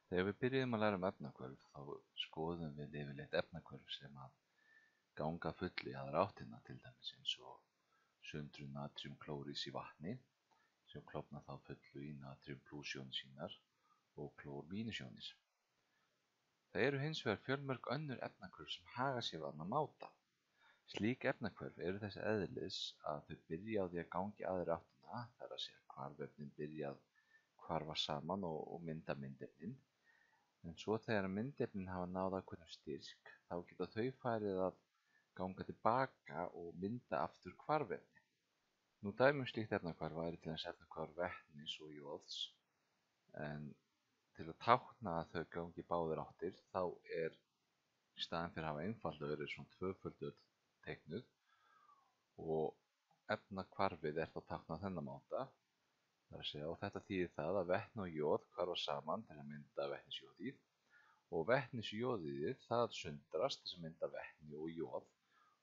Þegar við byrjuðum að læra efnahvörf þá skoðum við yfirleitt efnahvörf sem að ganga að fullu í aðra áttina, til dæmis eins og sundrun natríumklórís í vatni sem klofna þá fullu í natríum plúsjónir sínar og klór mínusjónir. Það eru hins vegar fjölmörg önnur efnahvörf sem haga sér á annan máta. Slík efnahvörf eru þess eðlis að þau byrja á því að ganga í aðra áttina, þar að segja hvarfefnin byrja að hvarfa saman og mynda myndefnin, en svo þegar myndefnin hafa náð ákveðnum styrk þá geta þau farið að ganga tilbaka og mynda aftur hvarfefni. Nú dæmi um slíkt efnahvarf væri til dæmis efnahvarf vetnis og joðs, en til að tákna að þau gangi í báðar áttir þá er í staðinn fyrir að hafa einfalda svona tvöföldu teiknuð og efnahvarfið er þá táknað á þennan máta. Það er að segja, og þetta þýðir það að vetni og joð hvarfa saman til að mynda vetnisjóðið og vetnisjóðið það sundrast til að mynda vetni og joð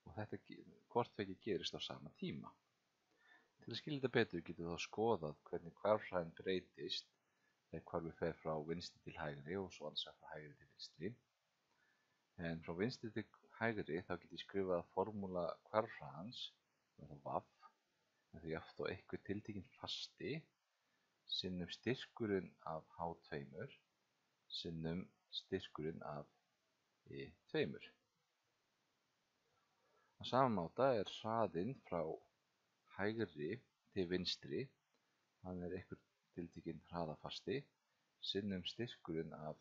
og þetta hvort tveggja gerist á sama tíma. Til að skilja þetta betur getum við þá skoðað hvernig hvarfhraðinn breytist þegar hvarfið fer frá vinstri til hægri og svo annars frá hægri til vinstri. En frá vinstri til hægri þá get ég skrifað að formúla hvarfhraðans, VAF, en því jafnt á einhver tiltekinn fasti sinnum styrkurinn af H2 sinnum styrkurinn af E2. Á sama máta er hraðinn frá hægri til vinstri, hann er einhver tiltekinn hraðafasti sinnum styrkurinn af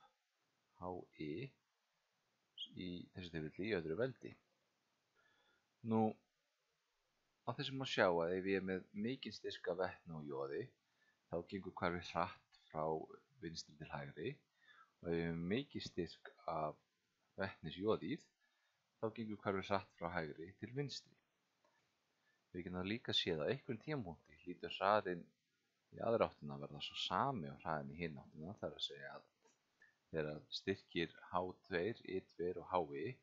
HE í þessu tilfelli í öðru veldi. Nú, á þessu má sjá að ef ég er með mikinn styrk af vetni og joði þá gengur hvarfið hratt frá vinstri til hægri og ef ég er með mikinn styrk af vetnisjóðið þá gengur hvarfið hratt frá hægri til vinstri. Við getum líka séð að á einhverjum tímapunkti hlýtur hraðinn í aðra áttina að verða svo sami á hraðinn í hina áttina, það er að segja að þegar styrkir H2, E2 og HE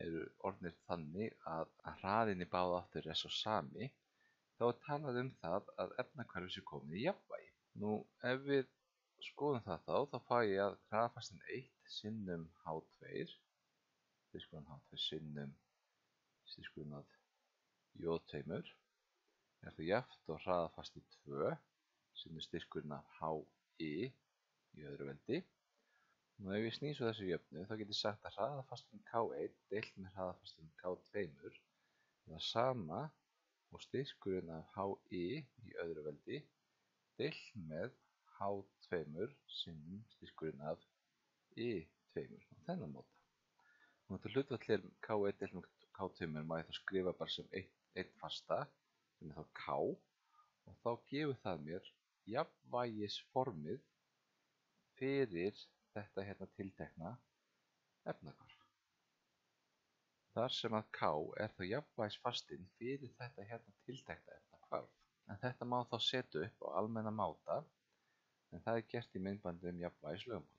eru orðnir þannig að hraðinn í báðar áttir er svo sami, þá er talað um það að efnahvarfið sé komið í jafnvægi. Nú, ef við skoðum það þá fæ ég að hraðafastinn 1 sinnum H2, styrkurinn H2 sinnum styrkurinn af J2 er það jafnt og hraðafasti 2 sinnum styrkurinn af HE í öðru veldi. Nú ef ég snýs á þessu jöfnu þá get ég sagt að hraðafasturinn K1 deilt með hraðafasturinn K2 er það sama og styrkurinn af HE í öðru veldi deilt með H2 sinnum styrkurinn af E2 á þennan máta. Nú þetta hlutfall er K1 deilt með K2 má ég þá skrifa bara sem einn fasta sem er þá K og þá gefur það mér jafnvægisformið fyrir þetta hérna tiltekna efnahvarf. Þar sem að K er þá jafnvægisfastinn fyrir þetta hérna tiltekna efnahvarf. En þetta má þá setja upp á almenna máta, en það er gert í myndbandi jafnvægislögmál.